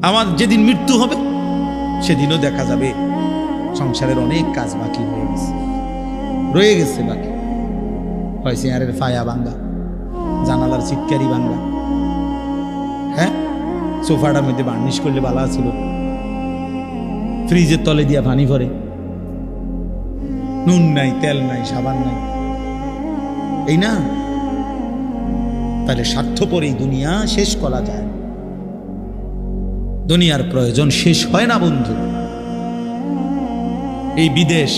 আমার যেদিন মৃত্যু হবে সেদিনও দেখা যাবে সংসারের অনেক কাজ বাকি রয়ে গেছে বাকি। হয় চেয়ারের ফায়া ভাঙ্গা, জানালার চিৎকারি ভাঙ্গা, হ্যাঁ সোফাটার মধ্যে বার্নিশ করলে ভালো ছিল, ফ্রিজের তলে দিয়া পানি ভরে, নুন নাই, তেল নাই, সাবান নাই, এই না? তাহলে স্বার্থপর এই দুনিয়া শেষ করা যায়। দুনিয়ার প্রয়োজন শেষ হয় না বন্ধু। এই বিদেশ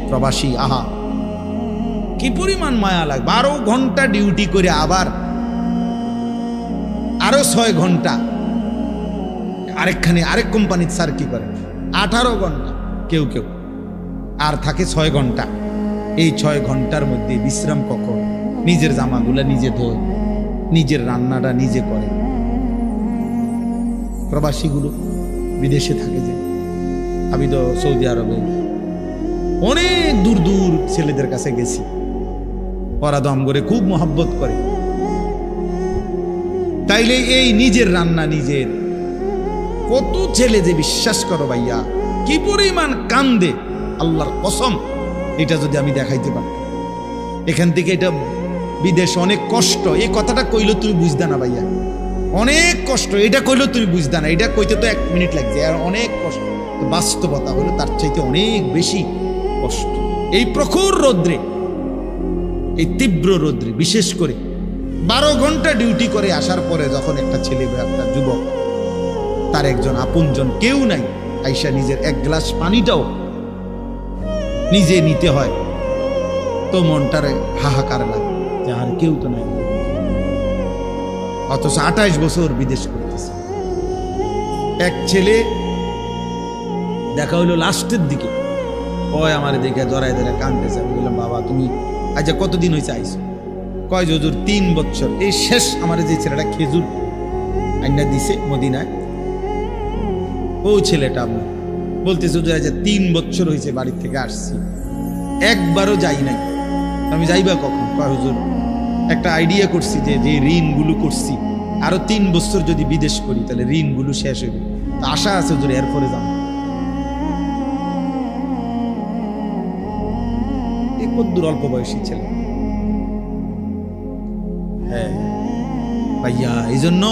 প্রবাসী, আহা কি পরিমাণ মায়া লাগে। 12 ঘন্টা ডিউটি করে আবার আরো 6 ঘন্টা আরেক কোম্পানির স্যার কি করে 18 ঘন্টা, কেউ কেউ আর থাকে 6 ঘন্টা। এই 6 ঘন্টার মধ্যে বিশ্রাম কখন? নিজের জামাগুলা নিজে ধোয়, নিজের রান্নাটা নিজে করে। প্রবাসীগুলো বিদেশে থাকে, যে আমি তো সৌদি আরবে অনেক দূর দূর ছেলেদের কাছে গেছি, ওরা দম করে খুব মহব্বত করে। তাইলে এই নিজের রান্না নিজের, কত ছেলে যে বিশ্বাস করো ভাইয়া কি পরিমাণ কান্দে, আল্লাহর কসম। এটা যদি আমি দেখাইতে পারতাম। এখান থেকে এটা বিদেশ অনেক কষ্ট, এই কথাটা কইলে তুমি বুঝদা না ভাইয়া, অনেক কষ্ট। এটা কইলে তুমি বুঝদা না, এটা কইতে তো 1 মিনিট লাগছে, আর অনেক কষ্ট। বাস্তবতা হলো তার চাইতে অনেক বেশি কষ্ট। এই প্রখর রৌদ্রে, এই তীব্র রৌদ্রে, বিশেষ করে 12 ঘন্টা ডিউটি করে আসার পরে যখন একটা ছেলে বা একটা যুবক, তার একজন আপনজন কেউ নাই, আইসা নিজের 1 গ্লাস পানিটাও নিজে নিতে হয়, তো মনটারে হাহাকার লাগে যে আর কেউ তো নাই। অথচ 28 বছর বিদেশ করতেছে। এক ছেলে দেখা হইলো লাস্টের দিকে, ওই আমার দেখে জড়াই ধরে কাঁদতেছে। আমি বললাম, বাবা তুমি আচ্ছা কতদিন হয়েছে আইসো? কয় হুজুর 3 বছর। এই শেষ আমার যে ছেলেটা খেজুর আইনা দিছে মদিনায়, ও ছেলেটা বলতেছে হুজুর আচ্ছা 3 বছর হয়েছে বাড়ির থেকে আসছি, একবারও যাই নাই। আমি যাইবা কখন? কয় হুজুর একটা আইডিয়া করছি যে যে ঋণগুলো করছি আরো 3 বছর যদি বিদেশ করি তাহলে ঋণগুলো শেষ হইবে, তো আশা আছে হুজুর এরপরে যাবো। এই কদ্দুর অল্প বয়সী ছেলে। হ্যাঁ ভাইয়া, এই জন্য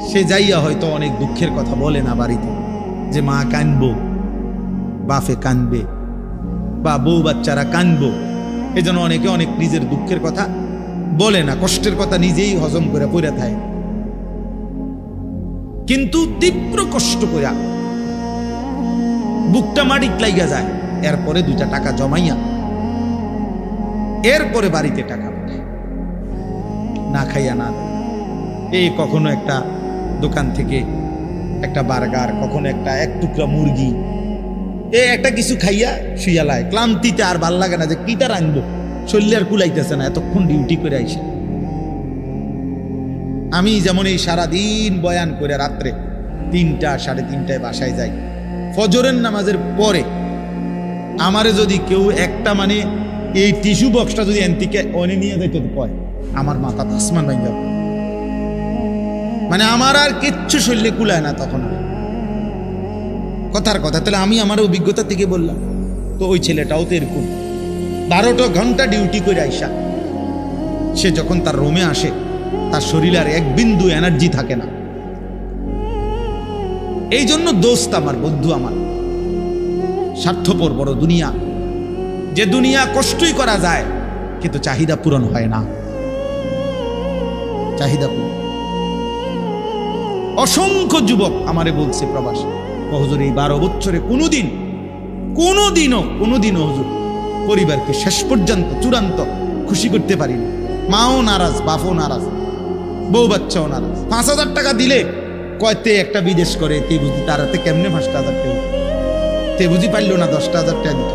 সে যাইয়া হয়তো অনেক দুঃখের কথা বলে না বাড়িতে, যে মা কানবো, বাপে কানবে, বা বউ বাচ্চারা কানবো। এই জন্য অনেকে অনেক নিজের দুঃখের কথা বলে না, কষ্টের কথা নিজেই হজম করে পড়ে থাকে। কিন্তু তীব্র কষ্ট করে বুকটা মাটিত লাইগা যায়, এরপরে 2টা টাকা জমাইয়া এরপরে বাড়িতে টাকা পাঠায়, না খাইয়া না দেয়। এই কখনো একটা দোকান থেকে একটা বার্গার, কখনো একটা 1 টুকরা মুরগি, একটা কিছু খাইয়া শুয়ালায়, ক্লান্তিতে আর ভাল লাগে না যে কিটা রাখবো, শরীরে আর কুলাইতেছে না, এতক্ষণ ডিউটি করে আইসে। আমি যেমন এই সারাদিন বয়ান করে রাত্রে 3টা 3:30টায় বাসায় যাই, ফজরের নামাজের পরে আমারে যদি কেউ একটা মানে এই টিস্যু বক্সটা যদি এনতিকে অনে নিয়ে যাইতো কয়, আমার মাথা আসমান ভাঙ যাবে, মানে আমার আর কিচ্ছু শরীরে কুলায় না তখন। কথার কথা, তাহলে আমি আমার অভিজ্ঞতা থেকে বললাম। তো ওই ছেলেটাও তো এরকম 12টা ঘন্টা ডিউটি করে আইসা সে যখন তার রুমে আসে, তার শরীরে আর 1 বিন্দু এনার্জি থাকে না। এই জন্য দোস্ত আমার, বন্ধু আমার, স্বার্থপর বড় দুনিয়া, যে দুনিয়া কষ্টই করা যায় কিন্তু চাহিদা পূরণ হয় না। চাহিদা পূরণ। অসংখ্য যুবক আমারে বলছে প্রবাসী, হুজুর এই 12 বছরে কোনোদিনও হুজুর পরিবারকে শেষ পর্যন্ত চূড়ান্ত খুশি করতে পারিনি। মাও নারাজ, বাপও নারাজ, বউ বাচ্চাও নারাজ। 5,000 টাকা দিলে কয়তে একটা বিদেশ করে, তে বুঝি তারাতে কেমনে 5,000 টাকা, তে বুঝি পারলো না 10,000 টাকা দিত।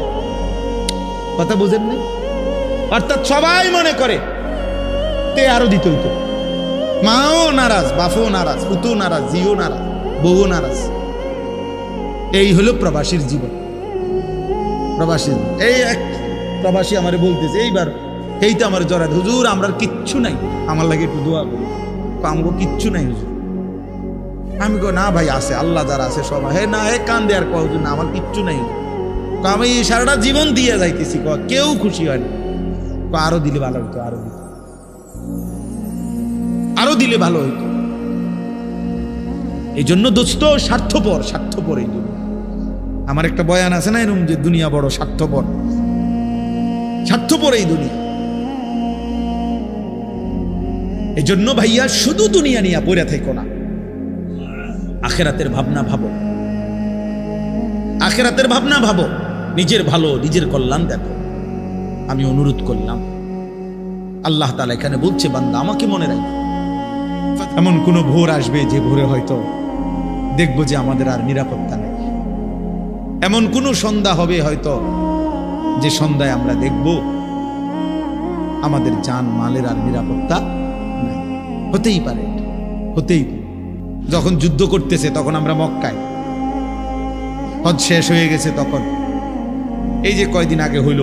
কথা বুঝেন নাই? অর্থাৎ সবাই মনে করে তে আরো দিত হইতো। মাও নারাজ, বাপও নারাজ, পুতও নারাজ, জিও নারাজ, বউও নারাজ। এই হলো প্রবাসীর জীবন। প্রবাসী এই এক প্রবাসী আমারে বলতেছে এইবার, এই তো আমার জড়াত, হুজুর আমরা কিচ্ছু নাই, আমার লাগে একটু দোয়া করি। আমগো কিচ্ছু নাই হুজুর, আমি কো না ভাই আছে, আল্লাহ যারা আছে সব। হে না, হে কান্দে আর কয় না আমার কিচ্ছু নাই। আমি সারাটা জীবন দিয়ে যাইতেছি, কেউ খুশি হয় না। আরো দিলে ভালো হইতো, আরো দিলে ভালো হইতো। এই জন্য দোস্ত স্বার্থপর এই জন্য। আমার একটা বয়ান আছে না এরকম, যে দুনিয়া বড় স্বার্থপর এই দুনিয়া। এই জন্য ভাইয়া শুধু দুনিয়া নিয়ে পড়ে থাকো না, আখেরাতের ভাবনা ভাবো, নিজের ভালো, নিজের কল্যাণ দেখো। আমি অনুরোধ করলাম, আল্লাহ তাআলা এখানে বলছে, বান্দা আমাকে মনে রাখো। এমন কোন ভোর আসবে যে ভোরে হয়তো দেখবো যে আমাদের আর নিরাপত্তা নেই। এমন কোন সন্ধ্যা হবে হয়তো যে সন্ধ্যায় আমরা দেখব আমাদের জান মালের আর নিরাপত্তা নেই। হতেই পারে। যখন যুদ্ধ করতেছে তখন আমরা মক্কায়, হজ শেষ হয়ে গেছে তখন, এই যে কয়দিন আগে হইল,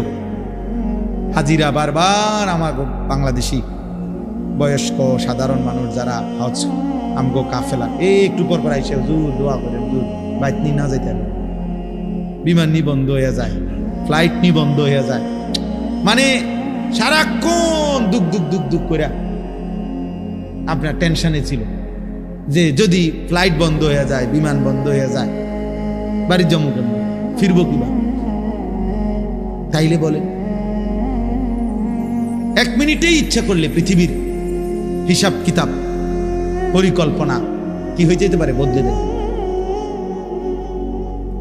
হাজিরা বারবার আমার বাংলাদেশি বয়স্ক সাধারণ মানুষ যারা হজ আমগো কাফেলা, এই একটু পর আইসে হুজুর দোয়া করেন, হুজুর বাইক নিয়ে না যাইতে, বিমান নি বন্ধ হয়ে যায়, ফ্লাইট নি বন্ধ হয়ে যায়, মানে সারাক্ষণ দুঃখ করে আপনার টেনশনে ছিল যে যদি ফ্লাইট বন্ধ হয়ে যায়, বিমান বন্ধ হয়ে যায়, বাড়ির জমু কেন, ফিরবো কিবা? তাইলে বলে এক মিনিটেই ইচ্ছা করলে পৃথিবীর হিসাব কিতাব পরিকল্পনা কি হয়ে যেতে পারে, বদলে দেয়।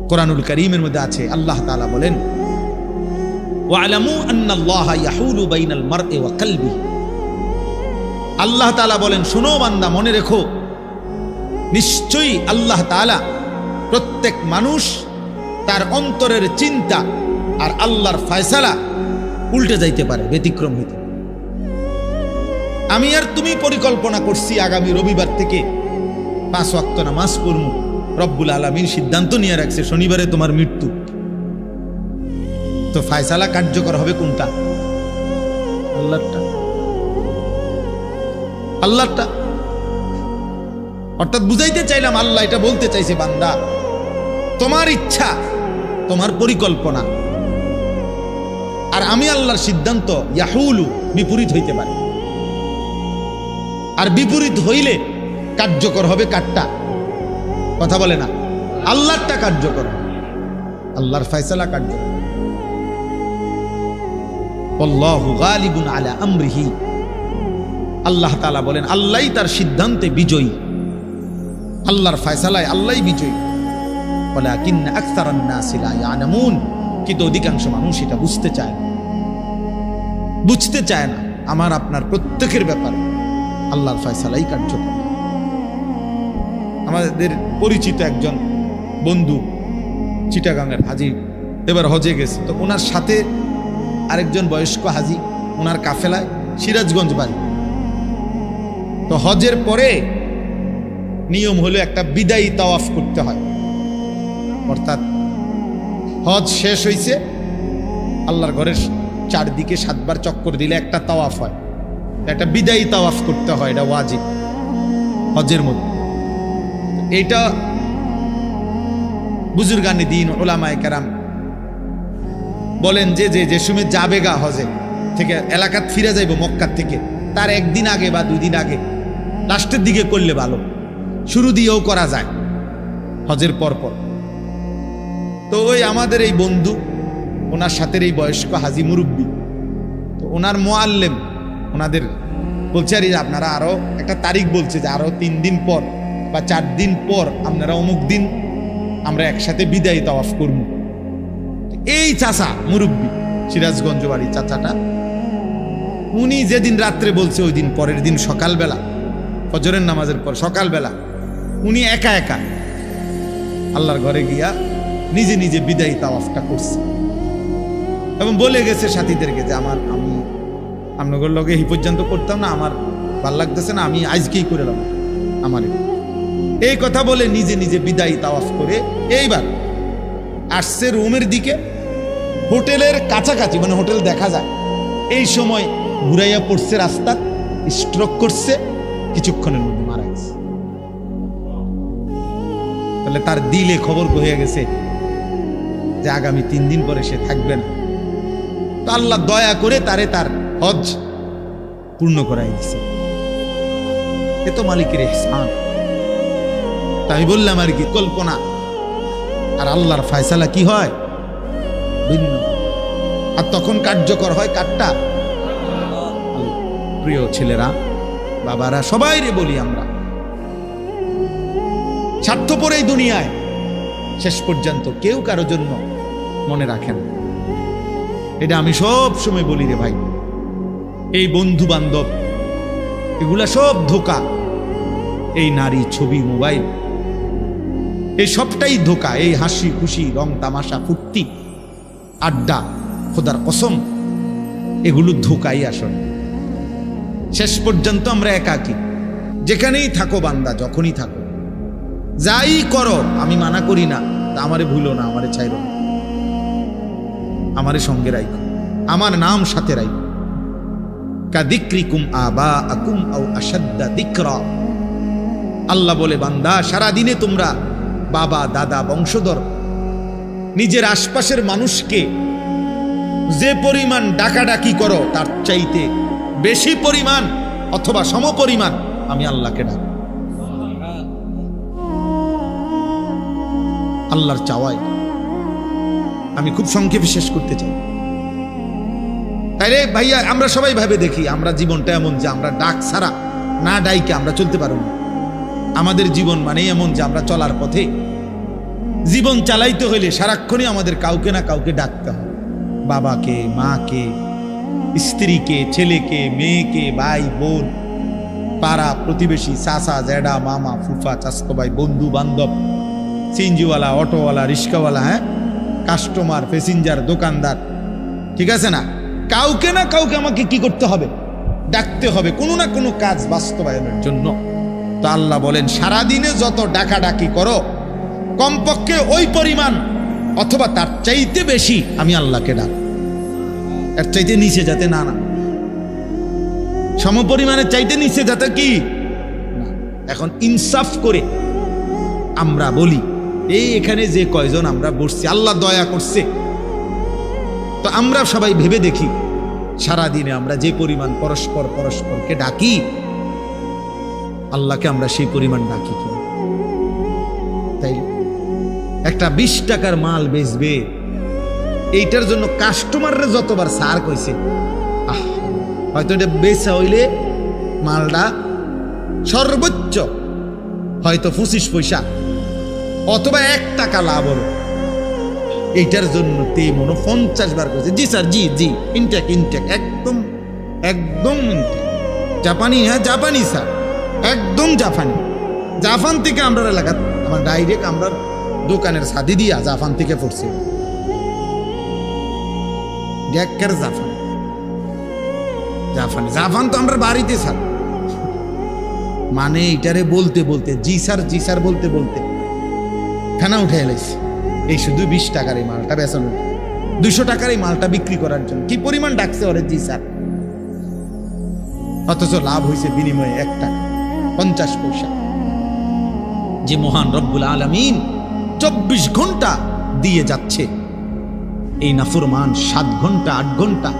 কোরআনুল কারীমের মধ্যে আছে, আল্লাহ তাআলা বলেন, ওয়ালামু আন্নাল্লাহা ইয়াহুলু বাইনাল মারই ওয়া কলবিহি। আল্লাহ তাআলা বলেন, শুনো বান্দা, মনে রেখো, নিশ্চয়ই আল্লাহ তাআলা প্রত্যেক মানুষ তার অন্তরের চিন্তা আর আল্লাহর ফয়সালা উল্টে যাইতে পারে, ব্যতিক্রম হইতে। আমি আর তুমি পরিকল্পনা করছি আগামী রবিবার থেকে 5 ওয়াক্ত নামাজ পড়ব, রব্বুল আলামিন সিদ্ধান্ত নিয়ে রাখছে শনিবারে তোমার মৃত্যু, তো ফয়সালা কার্যকর হবে কোনটা? আল্লাহটা। অর্থাৎ বুঝাইতে চাইলাম, আল্লাহ এটা বলতে চাইছে, বান্দা তোমার ইচ্ছা, তোমার পরিকল্পনা আর আমি আল্লাহর সিদ্ধান্ত ইয়াহুলু বিপরীত হইতে পারে। আর বিপরীত হইলে কার্যকর হবে কারটা? কথা বলে না, আল্লাহরটা কার্যকর, আল্লাহর ফয়সালা কার্যকর। আল্লাহু গালিবুন আলা আমরিহি। আল্লাহ তাআলা বলেন, আল্লাহই তার সিদ্ধান্তে বিজয়ী, আল্লাহর ফয়সালায় আল্লাহই বিজয়ী। ওয়ালাকিন্না আকসারান নাসি লা ইয়ালামুন। কিন্তু অধিকাংশ মানুষ এটা বুঝতে চায় না। আমার আপনার প্রত্যেকের ব্যাপারে আল্লাহর ফয়সালাই কার্যকর। আমাদের পরিচিত একজন বন্ধু চিটাগাঙ্গের হাজি এবার হজে গেছে, তো ওনার সাথে আরেকজন বয়স্ক হাজি, ওনার কাফেলায় সিরাজগঞ্জ বাড়ি। তো হজের পরে নিয়ম হলো একটা বিদায়ী তাওয়াফ করতে হয়, অর্থাৎ হজ শেষ হয়েছে, আল্লাহর ঘরের চারদিকে 7 বার চক্কর দিলে একটা তাওয়াফ হয়, একটা বিদায়ী তাওয়াফ করতে হয়, এটা ওয়াজিব হজের মধ্যে। এটা বুজুর্গানে দিন উলামায়ে কেরাম বলেন যে সময় যাবে গা হজে থেকে, এলাকাত ফিরে যাইব মক্কার থেকে, তার একদিন আগে বা 2 দিন আগে, লাস্টের দিকে করলে ভালো, শুরু দিয়েও করা যায় হজের পর। তো ওই আমাদের এই বন্ধু, ওনার সাথে এই বয়স্ক হাজি মুরব্বী, তো ওনার মুআল্লিম ওনাদের বলছে, আর আপনারা আরো একটা তারিখ বলছে যে আরো 3 দিন পর বা 4 দিন পর আপনারা অমুক দিন আমরা একসাথে বিদায়ী তাওয়াফ করব। এই চাচা মুরব্বী, সিরাজগঞ্জ বাড়ি চাচাটা, উনি যেদিন রাত্রে বলছে ওই দিন পরের দিন সকালবেলা, ফজরের নামাজের পর সকালবেলা উনি একা আল্লাহর ঘরে গিয়া নিজে নিজে বিদায়ী তাওয়াফটা করছে এবং বলে গেছে সাথীদেরকে যে আমি আপনাদের লগে এই পর্যন্ত করতাম না, আমার ভাল লাগতেছে না, আমি আজকেই করে নেব আমার। এই কথা বলে নিজে নিজে বিদায়ী তাওয়াফ করে এইবার আসছে রুমের দিকে, হোটেলের কাছাকাছি, মানে হোটেল দেখা যায়, এই সময় ঘুরাইয়া পড়ছে রাস্তা, স্ট্রোক করছে, কিছুক্ষণের মধ্যে মারা গেছে। বলে তার দিলে খবর হয়ে গেছে যে আগামী 3 দিন পরে সে থাকবে না। তো আল্লাহ দয়া করে তারে তার হজ পূর্ণ করাই দিছে। এ তো মালিকের ইহসান। তাই বললাম আর কি, কল্পনা আর আল্লাহর ফয়সালা কি হয় ভিন্ন। আর তখন কার্যকর হয় কাটটা। প্রিয় ছেলেরা, বাবারা, সবাই রে বলি, আমরা স্বার্থপর এই দুনিয়ায় শেষ পর্যন্ত কেউ কারো জন্য মনে রাখেন। এটা আমি সব সময় বলি রে ভাই, এই বন্ধু বান্ধব এগুলা সব ধোঁকা। এই নারী, ছবি, মোবাইল, এই সবটাই ধোঁকা। এই হাসি খুশি, রং তামাশা, ফুর্তি, আড্ডা, খোদার কসম, এগুলো ধোঁকাই আসলে। শেষ পর্যন্ত আমরা একাকী। যেখানেই থাকো বান্দা, যখনই থাকো, যাই করো, আমি মানা করি না, আমারে ভুলো না, আমারে ছাইরো না, আমারে সঙ্গে রাখো, আমার নাম সাথে রাখো। কাদিক্রিকুম আবাআকুম আও আশাদ্দা যিকরা। আল্লাহ বলে, বান্দা, সারা দিনে তোমরা বাবা, দাদা, বংশধর, নিজের আশপাশের মানুষকে যে পরিমাণ ডাকাডাকি করো, তার চাইতে বেশি পরিমাণ অথবা সমপরিমাণ আমি আল্লাহকে ডাক। আল্লাহর চাওয়াই আমি খুব সংক্ষেপে শেষ করতে চাই। তাইলে ভাইয়া, আমরা সবাই ভাবে দেখি, আমরা জীবনটা এমন যে আমরা ডাক ছাড়া, না ডাইকে আমরা চলতে পারব না। আমাদের জীবন মানে এমন যে আমরা চলার পথে জীবন চালাইতে হইলে সারাক্ষণই আমাদের কাউকে না কাউকে ডাকতে হয়। বাবাকে, মাকে, স্ত্রীকে, ছেলেকে, মেয়েকে, ভাই, বোন, পাড়া প্রতিবেশী, চাচা, জ্যাডা, মামা, ফুফা, চাচতো ভাই, বন্ধু বান্ধব, সিএনজিওয়ালা, অটোওয়ালা, রিক্সাওয়ালা, হ্যাঁ, কাস্টমার, প্যাসেঞ্জার, দোকানদার, ঠিক আছে না? কাউকে না কাউকে আমাকে কি করতে হবে? ডাকতে হবে, কোনো না কোনো কাজ বাস্তবায়নের জন্য। তো আল্লাহ বলেন, সারাদিনে যত ডাকাডাকি করো, কমপক্ষে ওই পরিমাণ অথবা তার চাইতে বেশি আমি আল্লাহকে ডাক। এর চাইতে নিচে যাতে না, সমপরিমাণের চাইতে নিচে যাতে কি না। এখন ইনসাফ করে আমরা বলি, এই এখানে যে কয়জন আমরা বসছি, আল্লাহ দয়া করছে, তো আমরা সবাই ভেবে দেখি, সারাদিনে আমরা যে পরিমাণ পরস্পরকে ডাকি, আল্লাহকে আমরা সেই পরিমাণ ডাকি কি? তাই একটা 20 টাকার মাল বেচবে, এইটার জন্য কাস্টমাররা যতবার সার কইছে, হয়তো এটা বেচা হইলে মালটা সর্বোচ্চ হয়তো 25 পয়সা অথবা 1 টাকা লাভ হলো, এইটার জন্য তে মনে 50 বার কইছে, জি স্যার, জি জি, ইনটেক, একদম ইনটেক, জাপানি, হ্যাঁ জাপানি স্যার, একদম জাপান থেকে আমরা এলাকা, আমার ডাইরেক্ট আমরা দোকানের ছাদি দিয়া জাপান থেকে পড়ছে, জাপান তো আমরা বাড়িতে স্যার, মানে এটারে বলতে বলতে, জি স্যার বলতে বলতে ফেনা উঠে এলাইছে। এই শুধু 20 টাকার এই মালটা বেচানো, 200 টাকার এই মালটা বিক্রি করার জন্য কি পরিমাণ ডাকছে ওরে, জি স্যার, অথচ লাভ হয়েছে বিনিময়ে 1 টাকা 50 পয়সা। যে মহান রব্বুল আলামিন 24 ঘন্টা দিয়ে যাচ্ছে, এই নাফরমান 7 ঘন্টা 8 ঘন্টা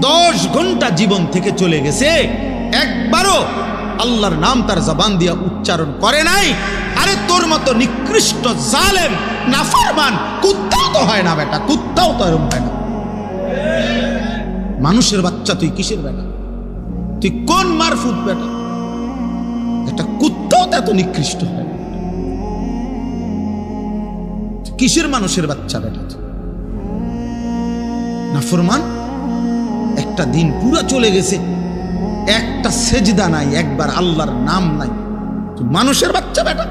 10 ঘন্টা জীবন থেকে চলে গেছে, একবারও আল্লাহর নাম তার জবান দিয়ে উচ্চারণ করে নাই। আরে তোর মতো নিকৃষ্ট জালেম নাফরমান কুত্তাও তো হয় না বেটা, কুত্তাও তো এরকম হয় না। মানুষের বাচ্চা তুই কিসের বেটা? তুই কোন মারফুট বেটা? একটা কুত্তাও তো এত নিকৃষ্ট হয় না। কিসের মানুষের বাচ্চা বেটা? নাফরমান, একটা দিন পুরো চলে গেছে, একটা সেজদা নাই, একবার আল্লাহর নাম নাই, তুই মানুষের বাচ্চা বেটা?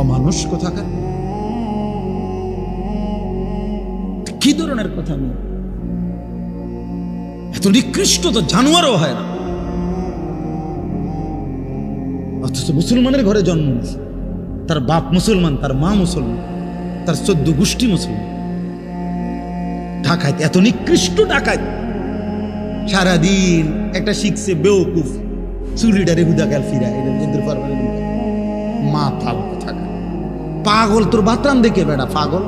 অমানুষ কোথাকার, কি ধরনের কথা? এত নিকৃষ্ট তো জানোয়ারও হয় না, অথচ মুসলমানের ঘরে জন্ম নিয়েছে, তার বাপ মুসলমান, তার মা মুসলমান, তার 14 গোষ্ঠী মুসলমান। ডাকাত, এত নিকৃষ্ট ডাকাত, সারাদিন একটা শিখছে বেওকুফ, চুলিটারে হুদা গাল ফিরা এটা কিন্তু মাথা থাকা পাগল। তোর বাতরান দেখে বেড়া পাগল।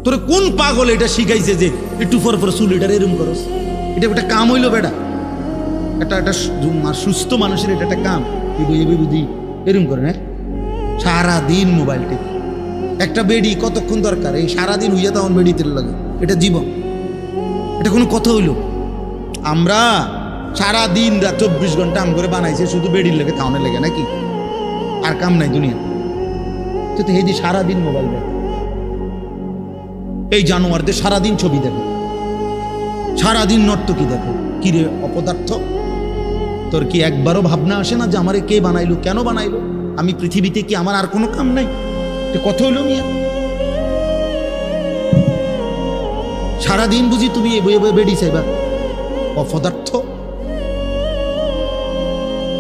তোর কোন পাগল এটা শিখাইছে যে একটু পর পর চুলিটারে এরম করস? এটা একটা কাম হইলো বেড়া? একটা সুস্থ মানুষের এটা একটা কাম? বুদ্ধি এরম করে না? সারাদিন মোবাইল টেপ। একটা বেডি কতক্ষণ দরকার? এই সারাদিন হইয়া তখন বেডি তেল লাগে। এটা জীবন? এটা কোনো কথা হইল? আমরা সারাদিন রাত 24 ঘন্টা আম করে বানাইছে শুধু বেডির লেগে তাওনের লেগে নাকি? আর কাম নাই দুনিয়া? তো এই যে সারাদিন মোবাইল দেখে, এই জানোয়ারদের সারাদিন ছবি দেখে, সারাদিন নর্তকী দেখে। কিরে অপদার্থ, তোর কি একবারও ভাবনা আসে না যে আমারে কে বানাইলো, কেন বানাইলো? আমি পৃথিবীতে কি আমার আর কোনো কাম নাই? কথা হইল মিয়া? সারাদিন বুঝি তুমি বেডি চাইবা? অপদার্থ।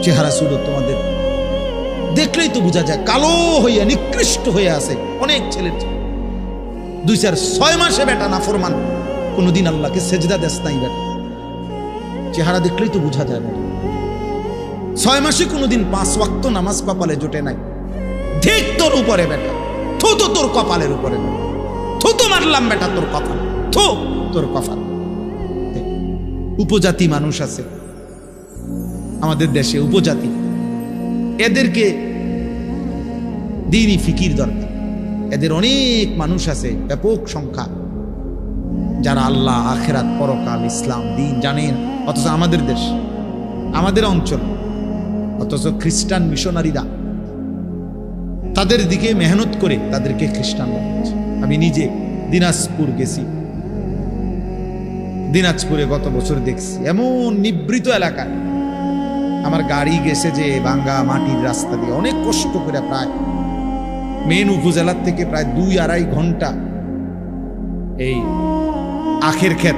চেহারা সুরত তোমাদের দেখলেই তো বোঝা যায় কালো হইয়া নিকৃষ্ট হয়ে আছে অনেক ছেলের। 2-4-6 মাসে বেটা না ফরমান, কোনদিন আল্লাহকে সেজদা দেশ নাই বেটা। চেহারা দেখলেই তো বোঝা যায় বেটা। 6 মাসে কোনদিন 5 ওয়াক্ত নামাজ কপালে জোটে নাই। ঠিক তোর উপরে বেটা, থু তো তোর কপালের উপরে, থু তো মারলাম বেটা তোর কপাল, থু তোর কপাল। উপজাতি মানুষ আছে আমাদের দেশে, উপজাতি, এদেরকে দ্বীনি ফিকির দরকার। এদের অনেক মানুষ আছে, ব্যাপক সংখ্যা, যারা আল্লাহ, আখেরাত, পরকাল, ইসলাম, দিন জানেন। অথচ আমাদের দেশ, আমাদের অঞ্চল, অথচ খ্রিস্টান মিশনারিরা তাদের দিকে মেহনত করে তাদেরকে খ্রিস্টান বানাচ্ছে। আমি নিজে দিনাজপুর গেছি, দিনাজপুরে গত বছর দেখছি এমন নিবৃত এলাকায় আমার গাড়ি গেছে যে ভাঙ্গা মাটির রাস্তা দিয়ে, অনেক কষ্ট করে, প্রায় মেন উপজেলার থেকে প্রায় 2-2.5 ঘন্টা। এই আখের ক্ষেত,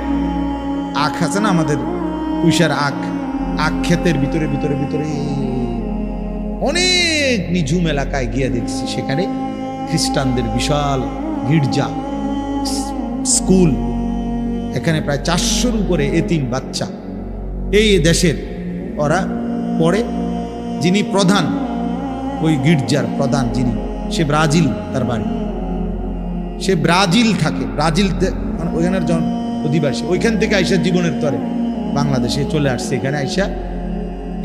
আখ আছে না আমাদের পুইশার আখ, আখ ক্ষেতের ভিতরে ভিতরে ভিতরে অনেক নিঝুম এলাকায় গিয়ে দেখছি সেখানে খ্রিস্টানদের বিশাল গির্জা, স্কুল। এখানে প্রায় 400-র উপরে এতিম বাচ্চা এই দেশের, ওরা পড়ে। যিনি প্রধান, ওই গির্জার প্রধান যিনি, সে ব্রাজিল, তার বাড়ি, সে ব্রাজিল থাকে, ব্রাজিল ওইখানের জন অধিবাসী। ওইখান থেকে আইসা জীবনের তরে বাংলাদেশে চলে আসছে, এখানে আইসা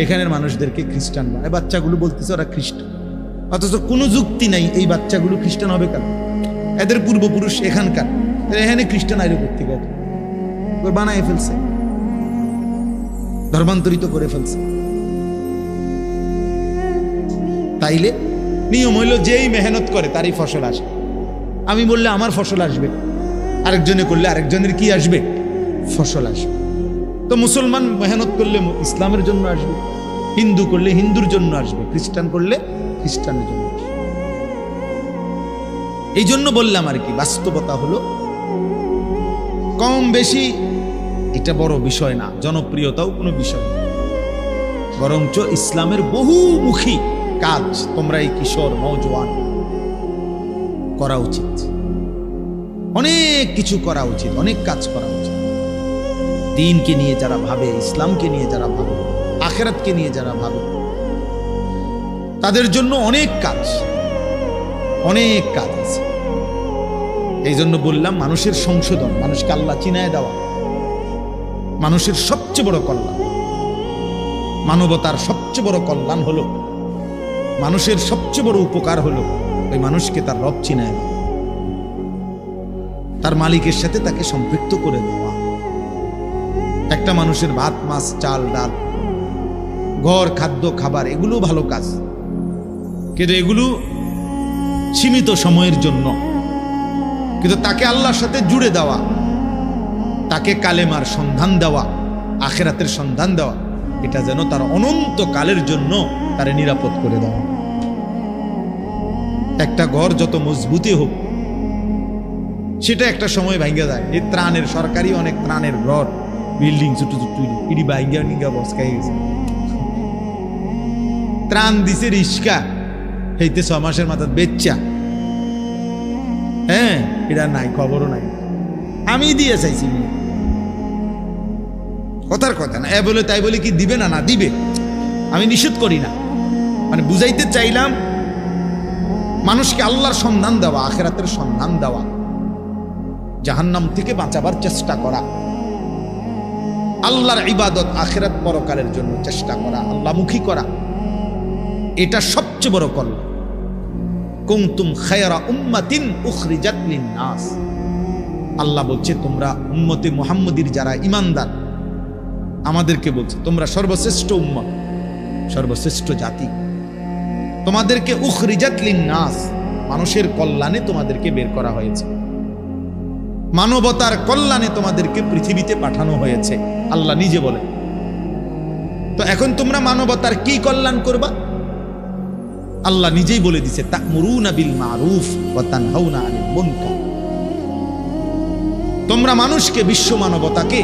এখানের মানুষদেরকে খ্রিস্টান বানায়। বাচ্চাগুলো বলতেছে ওরা খ্রিস্টান, অথচ কোনো যুক্তি নাই এই বাচ্চাগুলো খ্রিস্টান হবে কেন? এদের পূর্বপুরুষ এখানকার, এখানে খ্রিস্টান আইরে করতে গেছে, বানায় ফেলছে, ধর্মান্তরিত করে ফেলছে। তাইলে নিয়ম হইল যেই মেহনত করে তারই ফসল আসে। আমি বললে আমার ফসল আসবে, আরেকজনে করলে আরেকজনের কি আসবে? ফসল আসবে। তো মুসলমান মেহনত করলে ইসলামের জন্য আসবে, হিন্দু করলে হিন্দুর জন্য আসবে, খ্রিস্টান করলে খ্রিস্টানের জন্য আসবে। এই জন্য বললাম আর কি, বাস্তবতা হলো কম বেশি এটা বড় বিষয় না, জনপ্রিয়তাও কোনো বিষয় না, বরঞ্চ ইসলামের বহুমুখী কাজ তোমরা এই কিশোর নওজোয়ান করা উচিত। অনেক কিছু করা উচিত, অনেক কাজ করা উচিত। দ্বীনকে নিয়ে যারা ভাবে, ইসলামকে নিয়ে যারা ভাবে, আখিরাতকে নিয়ে যারা ভাবে, তাদের জন্য অনেক কাজ, অনেক কাজ আছে। এই জন্য বললাম মানুষের সংশোধন, মানুষকে আল্লাহ চিনায় দেওয়া মানুষের সবচেয়ে বড় কল্যাণ। মানবতার সবচেয়ে বড় কল্যাণ হলো, মানুষের সবচেয়ে বড় উপকার হলো ওই মানুষকে তার রব চিনায় দেওয়া, তার মালিকের সাথে তাকে সম্পৃক্ত করে দেওয়া। একটা মানুষের ভাত, মাছ, চাল, ডাল, ঘর, খাদ্য, খাবার, এগুলো ভালো কাজ, কিন্তু এগুলো সীমিত সময়ের জন্য। কিন্তু তাকে আল্লাহর সাথে জুড়ে দেওয়া, তাকে কালেমার সন্ধান দেওয়া, আখিরাতের সন্ধান দেওয়া, এটা যেন তার অনন্ত কালের জন্য তারে নিরাপদ করে দেওয়া। একটা ঘর যত মজবুতি হোক, সেটা একটা সময় ভাঙ্গা যায়। এই ত্রাণের, সরকারি অনেক ত্রাণের ঘর, বিল্ডিং ছোট ছোট ইডি ভাঙ্গা নিঙ্গা বসকাই গেছে। ত্রাণ দিছে রিস্কা, হইতে 6 মাসের মাথা বেচ্চা, হ্যাঁ, এটা নাই, খবরও নাই। আমি দিয়ে চাইছি কথার কথা না, এ বলে তাই বলে কি দিবে না? না দিবে, আমি নিষেধ করি না। মানে বুঝাইতে চাইলাম মানুষকে আল্লাহর সন্ধান দেওয়া, আখিরাতের সন্ধান দেওয়া, জাহান্নাম থেকে বাঁচাবার চেষ্টা করা, আল্লাহর ইবাদত আখিরাত পরকালের জন্য চেষ্টা করা, আল্লাহমুখী করা, এটা সবচেয়ে বড় কল্যাণ। কুনতুম খায়রা উম্মাতিন উখরিজাত লিন-নাস, আল্লাহ বলছে তোমরা উম্মতে মুহাম্মদীর যারা ঈমানদার, আমাদেরকে বলছে তোমরা সর্বশ্রেষ্ঠ উম্মত, সর্বশ্রেষ্ঠ জাতি। তোমাদেরকে উখরিজাত লিন-নাস, মানুষের কল্যাণে তোমাদেরকে বের করা হয়েছে, মানবতার কল্যাণে তোমাদেরকে পৃথিবীতে পাঠানো হয়েছে, আল্লাহ নিজে বলেন। তো এখন তোমরা মানবতার কি কল্যাণ করবা? আল্লাহ নিজেই বলে দিছে, তা'মুরুনা বিল মারুফ ওয়া তানহাউনা আনিল মুনকার। তোমরা মানুষকে, বিশ্ব মানবতাকে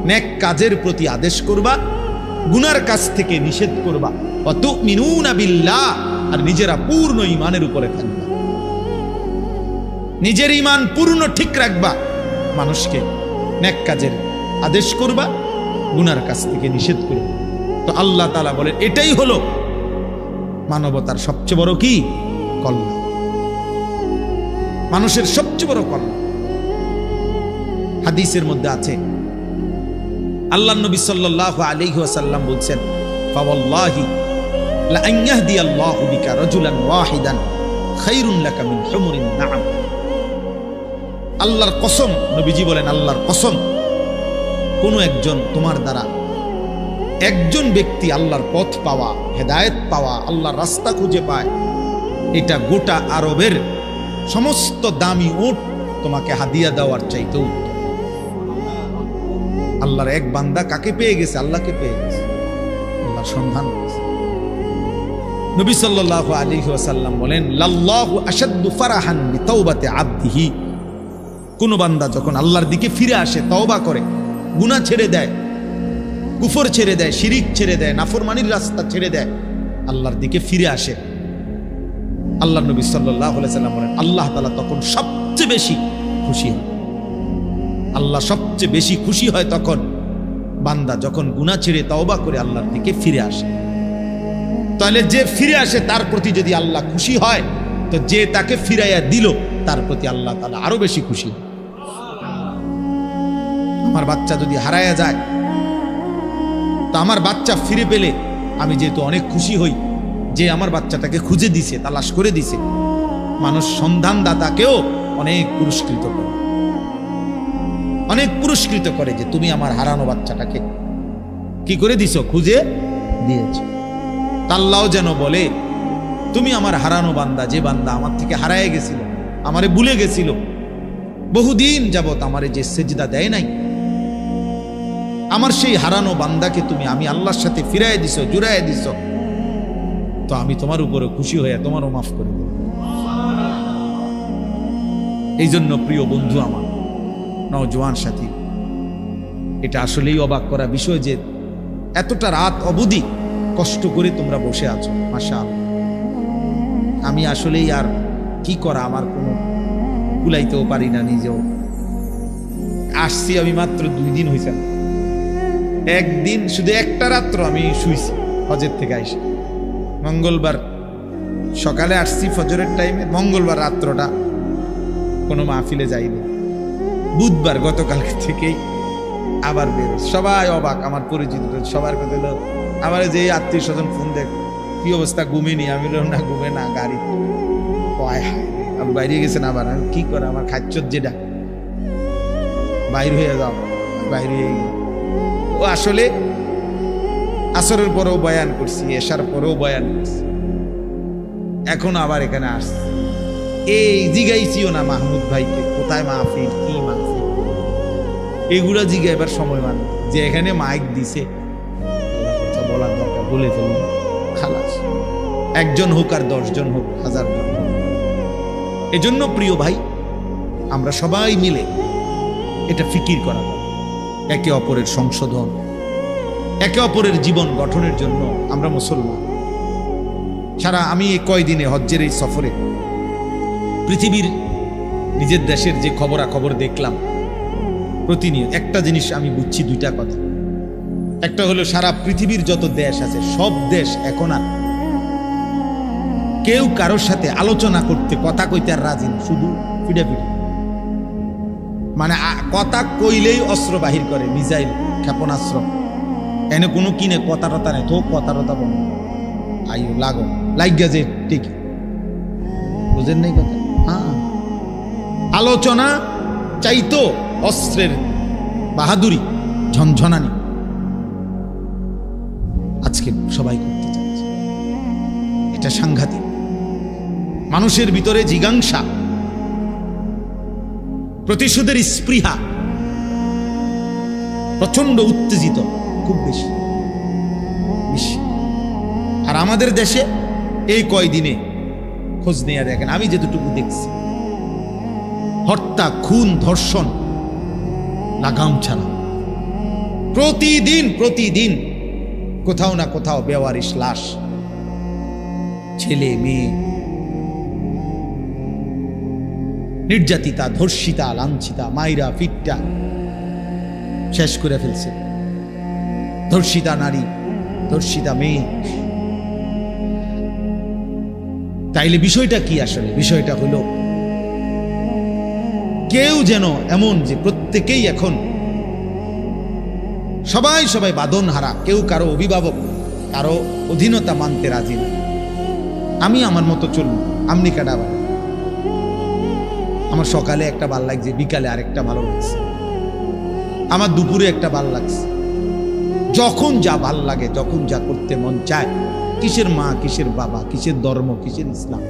নেক কাজের প্রতি আদেশ করবা, গুনার কাজ থেকে নিষেধ করবা। ওয়া তু'মিনুনা বিল্লাহ, আর নিজেরা পূর্ণ ঈমানের উপরে থাকবা, নিজের ঈমান পূর্ণ ঠিক রাখবা, মানুষকে নেক কাজের আদেশ করবা, গুনার কাজ থেকে নিষেধ করবা। তো আল্লাহ তাআলা বলেন এটাই হলো মানবতার সবচেয়ে বড় কি কল্যাণ, মানুষের সবচেয়ে বড় কল্যাণ। হাদিসের মধ্যে আছে, আল্লাহর নবী সাল্লাল্লাহু আলাইহি ওয়াসাল্লাম বলছেন, ফাওয়াল্লাহি লা আন ইয়াহদিয়াল্লাহু বিকা রাজুলান ওয়াহিদান খায়রুন লাকা মিন হুমুরিন নাআম। আল্লাহর কসম, নবীজি বলেন আল্লাহর কসম, কোন একজন তোমার দ্বারা একজন ব্যক্তি আল্লাহর পথ পাওয়া, হেদায়েত পাওয়া, আল্লাহর রাস্তা খুঁজে পায়, এটা গোটা আরবের সমস্ত দামি উট তোমাকে হাদিয়া দেওয়ার চাইতে উত্তম। আল্লাহর এক বান্দা কাকে পেয়ে গেছে? আল্লাহকে পেয়ে গেছে, আল্লাহর সন্ধান করেছে। নবী সাল্লাল্লাহু আলাইহি ওয়াসাল্লাম বলেন, লাল্লাহু আশাদ্দু ফারাহান বিতাওবাতি আবদিহি। কোন বান্দা যখন আল্লাহর দিকে ফিরে আসে, তওবা করে, গুনাহ ছেড়ে দেয়, কুফর ছেড়ে দেয়, শিরিক ছেড়ে দেয়, নাফরমানির রাস্তা ছেড়ে দেয়, আল্লাহর দিকে ফিরে আসে, আল্লাহ নবী সাল্লাল্লাহু আলাইহি ওয়াসাল্লাম বলেন আল্লাহ তাআলা তখন সবচেয়ে বেশি খুশি হয়। আল্লাহ সবচেয়ে বেশি খুশি হয় তখন বান্দা যখন গুনাহ ছেড়ে তওবা করে আল্লাহর দিকে ফিরে আসে। তাহলে যে ফিরে আসে তার প্রতি যদি আল্লাহ খুশি হয়, তো যে তাকে ফিরাইয়া দিল তার প্রতি আল্লাহ তাআলা আরো বেশি খুশি। আমার বাচ্চা যদি হারায়া যায়, তো আমার বাচ্চা ফিরে পেলে আমি যেহেতু অনেক খুশি হই যে আমার বাচ্চাটাকে খুঁজে দিছে, তালাশ করে দিছে। মানুষ সন্ধানদাতাকেও অনেক পুরস্কৃত করে, অনেক পুরস্কৃত করে যে তুমি আমার হারানো বাচ্চাটাকে কি করে দিছো? খুঁজে দিয়েছ। আল্লাহও যেন বলে তুমি আমার হারানো বান্দা, যে বান্দা আমার থেকে হারায় গেছিল, আমারে ভুলে গেছিল, বহুদিন যাবত আমারে যে সেজদা দেয় নাই, আমার সেই হারানো বান্দাকে তুমি আমি আল্লাহর সাথে ফিরাই দিছো, জুড়াই দিছো, তো আমি তোমার উপরে খুশি হয়ে তোমারও মাফ করে দেব। এই জন্য প্রিয় বন্ধু আমার, নওজোয়ান সাথী, এটা আসলেই অবাক করা বিষয় যে এতটা রাত অবধি কষ্ট করে তোমরা বসে আছো। মাশাআল্লাহ, আমি আসলেই আর কি করা, আমার কোনো কুলাইতেও পারি না নিজেও। আসছি আমি মাত্র 2 দিন হয়েছে, একদিন শুধু একটা রাত্র আমি শুইছি হজের থেকে আইসি। মঙ্গলবার সকালে আসছি ফজরের টাইমে, মঙ্গলবার রাত্রটা কোনো মাহফিলে যাইনি, বুধবার গতকালকে থেকেই আবার বেরো। সবাই অবাক, আমার পরিচিত সবার কথা হলো, আমার যে আত্মীয় স্বজন ফোন দেখ কি অবস্থা, ঘুমিনি? আমি বললাম না, ঘুমে না, গাড়ি আমি বাইরে গেছেন। আবার আমি কি করে, আমার খাচ্চর যেটা বাইর হয়ে যাও, বাইরে হয়ে গেল। ও আসলে আসরের পরেও বয়ান করছি, এশার পরেও বয়ান করছি, এখন আবার এখানে আসছি। এই জিগাইছিও না মাহমুদ ভাইকে কোথায় মাহফিল, কি মাহফিল, এগুলা জিগাইবার সময় মানে যে এখানে মাইক দিছে বলার দরকার, বলে ফেলুন খালাস। একজন হোক আর 10 জন হোক, 1000 জন হোক। এজন্য প্রিয় ভাই, আমরা সবাই মিলে এটা ফিকির করা দরকার, একে অপরের সংশোধন, একে অপরের জীবন গঠনের জন্য আমরা মুসলমান। সারা আমি এই কয়দিনে হজ্জের এই সফরে পৃথিবীর নিজের দেশের যে খবরাখবর দেখলাম, প্রতিনিয়ত একটা জিনিস আমি বুঝছি, 2টা কথা। একটা হলো সারা পৃথিবীর যত দেশ আছে সব দেশ এখন আর কেউ কারোর সাথে আলোচনা করতে কথা কইতে আর রাজি না, শুধু ফিডাফিডি। মানে কথা কইলেই অস্ত্র বাহির করে, মিসাইল, ক্ষেপণাস্ত্র। এনে কোনো কিনে কথা টতা নেই, তো কথা টতা বন্ধ, আইও লাগো লাগিয়া যে ঠিক বুঝেন নাই কথা। হ্যাঁ, আলোচনা চাইতো অস্ত্রের বাহাদুরি, ঝনঝনানি আজকে সবাই করতে চাচ্ছে। এটা সাংঘাতিক। মানুষের ভিতরে জিজ্ঞাসা, প্রতিশোধের স্পৃহা প্রচন্ড উত্তেজিত, খুব বেশি বেশি। আর আমাদের দেশে এই কয়দিনে খোঁজ নিয়ে দেখেন, আমি যেটুকু দেখছি, হত্যা, খুন, ধর্ষণ লাগাম ছাড়া প্রতিদিন প্রতিদিন কোথাও না কোথাও বেওয়ারিশ লাশ, ছেলে মেয়ে নির্যাতিতা, ধর্ষিতা, লাঞ্ছিতা, মাইরা ফিটটা শেষ করে ফেলছে। ধর্ষিতা নারী, ধর্ষিতা মেয়ে। তাইলে বিষয়টা কি আসলে? বিষয়টা হলো কেউ যেন এমন যে প্রত্যেকেই এখন সবাই বাঁধন হারা, কেউ কারো অভিভাবক, কারো অধীনতা মানতে রাজি না। আমি আমার মতো চলব, আমনি কাটা। আমার সকালে একটা ভাল লাগছে, বিকালে আরেকটা ভালো লাগছে, আমার দুপুরে একটা ভাল লাগছে। যখন যা ভাল লাগে, যখন যা করতে মন চায়, কিসের মা, কিসের বাবা, কিসের ধর্ম, কিসের ইসলাম।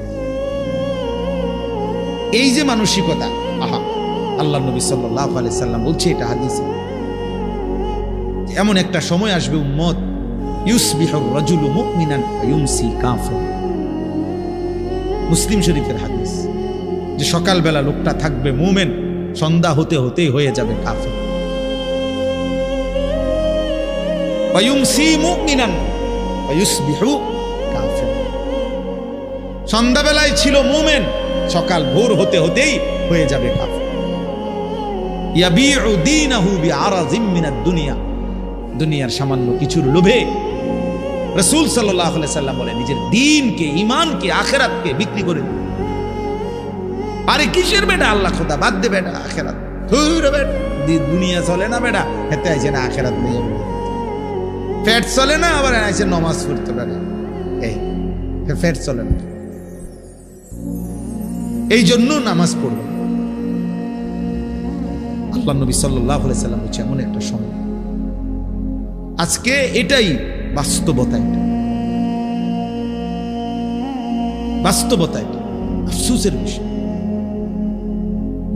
এই যে মানসিকতা, আহা, আল্লাহ নবী সাল্লাল্লাহু আলাইহি সাল্লাম বলছে, এটা হাদিসে, এমন একটা সময় আসবে উম্মত, ইউসবিহুর রাজুলু মুমিনান ওয়া ইউমসি কাফির। মুসলিম শরীফের হাদিস, যে সকালবেলা লোকটা থাকবে মুমিন, সন্ধ্যা হতে হতেই হয়ে যাবে কাফির। ওয়া ইউমসি মুমিনান ওয়া ইউসবিহু কাফির। সন্ধ্যাবেলায় ছিল মুমিন, সকাল ভোর হতে হতেই হয়ে যাবে কাফির। ইয়াবিউ দীনাহু বিআরাযিম মিনাদ দুনিয়া। দুনিয়ার সামান্য কিছুর লোভে রাসূল সাল্লাল্লাহু আলাইহি সাল্লাম বলে নিজের দ্বীনকে, ঈমানকে, আখিরাতকে বিক্রি করে দিন। আরে কিসের বেটা আল্লাহ খোদা, বাদ দে বেটা আখিরাত, ধুর বেটা, দুনিয়া চলে না বেটা, হেতে আইছে না আখিরাত নেই, পেট চলে না, আবার আইছে নামাজ পড়তে পারে, এই পেট চলে না, এই জন্য নামাজ পড়বে। আল্লাহ নবী সাল্লাল্লাহু আলাইহি সাল্লাম বলছে এমন একটা সময় আজকে, এটাই বাস্তবতা, এটা বাস্তবতা, এটা আফসোসের বিষয়।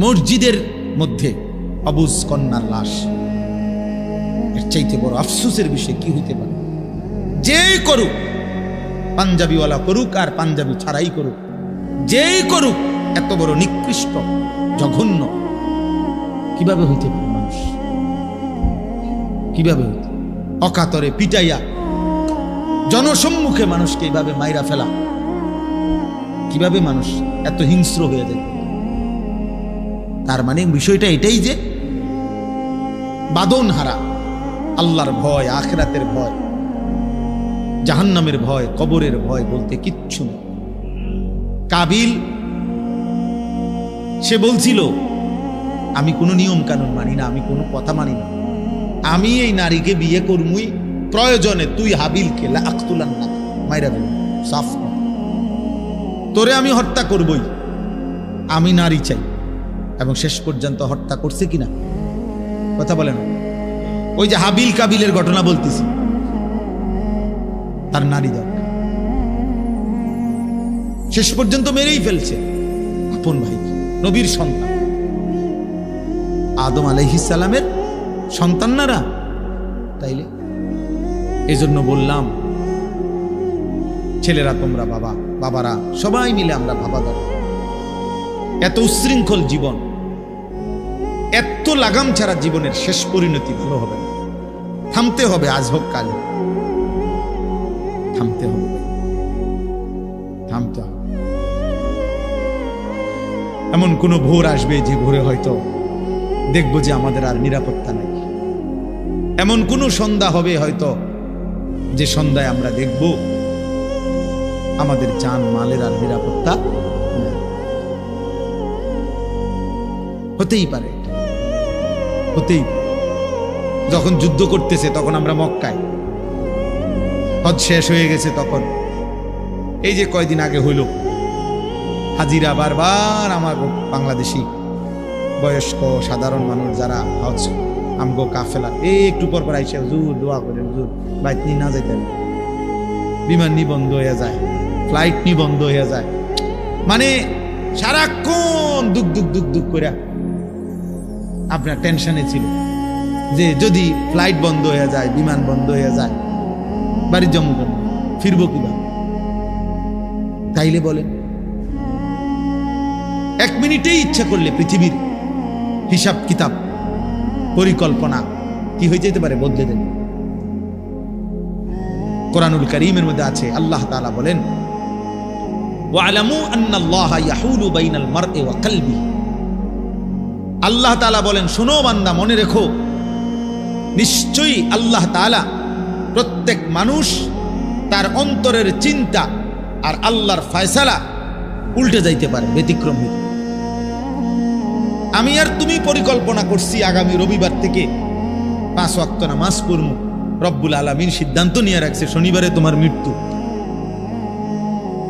মসজিদের মধ্যে অবুজ কন্যার লাশ, এর চাইতে বড় আফসোসের বিষয় কি হইতে পারে? যেই করুক, পাঞ্জাবিওয়ালা করুক আর পাঞ্জাবি ছাড়াই করুক, যেই করুক, এত বড় নিকৃষ্ট, জঘন্য কিভাবে হইতে পারে? মানুষ কিভাবে হইতে, অকাতরে পিটাইয়া জনসম্মুখে মানুষকে এইভাবে মাইরা ফেলা, কিভাবে মানুষ এত হিংস্র হয়ে যায়? তার মানে বিষয়টা এটাই যে বাঁধন হারা, আল্লাহর ভয়, আখিরাতের ভয়, জাহান্নামের ভয়, কবরের ভয় বলতে কিচ্ছু নেই। কাবিল সে বলছিল, আমি কোনো নিয়ম কানুন মানি না, আমি কোনো কথা মানি না, আমি এই নারীকে বিয়ে করমুই, প্রয়োজনে তুই হাবিলকে লাআকতুলান না, মাইরা ফেলবো, সাফ তোরে আমি হত্যা করবই, আমি নারী চাই। এবং শেষ পর্যন্ত হত্যা করছে কিনা কথা বলে না? ওই যে হাবিল কাবিলের ঘটনা বলতেছি, তার নারী দরকার, শেষ পর্যন্ত মেরেই ফেলছে আপন ভাই, নবীর সন্তান, আদম আলাইহিস সালামের সন্তানরা। তাইলে এজন্য বললাম, ছেলেরা তোমরা, বাবারা সবাই মিলে আমরা ভাবা দরকার। এত উচ্ছৃঙ্খল জীবন, এত লাগাম ছাড়া জীবনের শেষ পরিণতি ভালো হবে না। থামতে হবে, আজ হোক কাল, থামতে হবে, থামতে হবে। এমন কোন ভোর আসবে যে ভোরে হয়তো দেখবো যে আমাদের আর নিরাপত্তা নেই, এমন কোন সন্ধ্যা হবে হয়তো যে সন্ধ্যায় আমরা দেখব আমাদের জান মালের আর নিরাপত্তা নেই। হতেই পারে, হতেই পারে। যখন যুদ্ধ করতেছে তখন আমরা মক্কায়, হজ শেষ হয়ে গেছে তখন, এই যে কয়দিন আগে হইল, হাজিরা বারবার আমার বাংলাদেশি বয়স্ক সাধারণ মানুষ যারা হজ আমগো কাফেলা এই একটু পর পর আইসে হুজুর দোয়া করেন, হুজুর বাইক নিয়ে না যাইতেন, বিমান নি বন্ধ হয়ে যায়, ফ্লাইট নি বন্ধ হয়ে যায়, মানে সারাক্ষণ দুঃখ দুঃখ দুঃখ দুঃখ করে আপনার টেনশনে ছিল যে যদি ফ্লাইট বন্ধ হয়ে যায়, বিমান বন্ধ হয়ে যায়, বাড়ির জম্মু কেন ফিরবো কিভাবে? তাইলে বলেন, এক মিনিটেই ইচ্ছা করলে পৃথিবীর হিসাব কিতাব পরিকল্পনা কি হয়ে যেতে পারে, বদলে দেন। কোরআনুল কারীমের মধ্যে আছে, আল্লাহ তাআলা বলেন, ওয়ালামু আন্নাল্লাহা ইয়াহুলু বাইনাল মারই ওয়া কলবি। আল্লাহ তাআলা বলেন, শোনো বান্দা, মনে রেখো, নিশ্চয়ই আল্লাহ তাআলা প্রত্যেক মানুষ তার অন্তরের চিন্তা আর আল্লাহর ফয়সালা উল্টে যাইতে পারে, ব্যতিক্রম হইতে। আমি আর তুমি পরিকল্পনা করছি আগামী রবিবার থেকে 5 ওয়াক্ত নামাজ পড়ব, রব্বুল আলামিন সিদ্ধান্ত নিয়ে রাখছে শনিবারে তোমার মৃত্যু,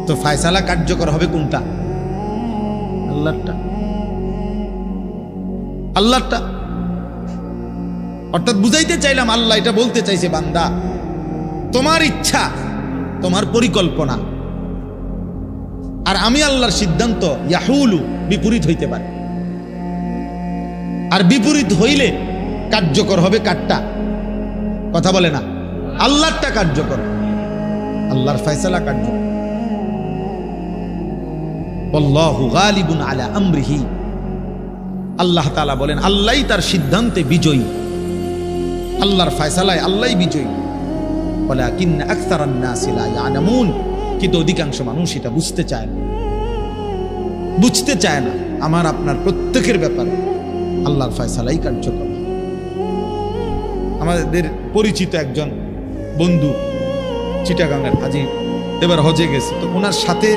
তো ফয়সালা কার্যকর হবে কোনটা? আল্লাহরটা, আল্লাহরটা। অর্থাৎ বুঝাইতে চাইলাম, আল্লাহ এটা বলতে চাইছে, বান্দা তোমার ইচ্ছা, তোমার পরিকল্পনা আর আমি আল্লাহর সিদ্ধান্ত ইয়াহুলু বিপরীত হইতে পারে, আর বিপরীত হইলে কার্যকর হবে কারটা? কথা বলে না, আল্লাহরটা কার্যকর, আল্লাহর ফয়সালা কার্যকর। আল্লাহু গালিবুন আলা আমরিহি, আল্লাহ তাআলা বলেন আল্লাহই তার সিদ্ধান্তে বিজয়ী, আল্লাহর ফয়সালায় আল্লাহই বিজয়ী। ওয়ালাকিন্না আকসারান নাসি লা ইয়ালামুন, কিন্তু অধিকাংশ মানুষ এটা বুঝতে চায় না, বুঝতে চায় না। আমার আপনার প্রত্যেকের ব্যাপারে আল্লাহর ফয়সালাই কার্যকর। আমাদের পরিচিত একজন বন্ধু চিটাগাঙ্গের হাজি এবার হজে গেছে, তো ওনার সাথে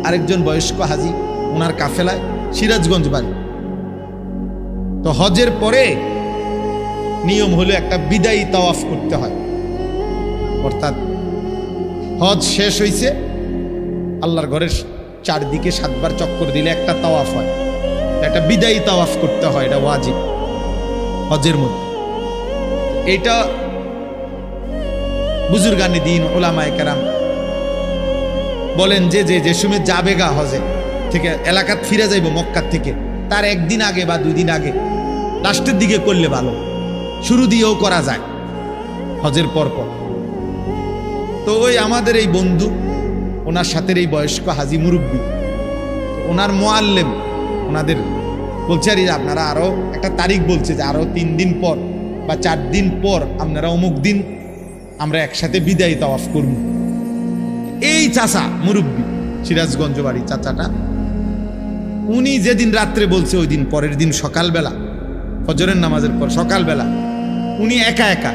আরেকজন বয়স্ক হাজি, ওনার কাফেলায় সিরাজগঞ্জ বাড়ি। তো হজের পরে নিয়ম হলো একটা বিদায়ী তাওয়াফ করতে হয়, অর্থাৎ হজ শেষ হইছে, আল্লাহর ঘরের চারদিকে 7 বার চক্কর দিলে একটা তাওয়াফ হয়, একটা বিদায়ী তাওয়াফ করতে হয়, এটা ওয়াজিব হজের মধ্যে। এটা বুজুর্গানে দিন উলামায়ে কেরাম বলেন যে সময় যাবে গা হজে থেকে এলাকাত ফিরে যাইব মক্কার থেকে, তার একদিন আগে বা 2 দিন আগে লাস্টের দিকে করলে ভালো, শুরু দিয়েও করা যায় হজের পর পর। তো ওই আমাদের এই বন্ধু, ওনার সাথে এই বয়স্ক হাজি মুরব্বী, ওনার মুআল্লিম ওনাদের বলছে, আর আপনারা আরো একটা তারিখ বলছে যে আরো 3 দিন পর বা 4 দিন পর আপনারা অমুক দিন আমরা একসাথে বিদায়ী তাওয়াফ করব। এই চাচা মুরব্বী, সিরাজগঞ্জ বাড়ি চাচাটা, উনি যেদিন রাত্রে বলছে ওই দিন পরের দিন সকালবেলা ফজরের নামাজের পর সকালবেলা উনি একা একা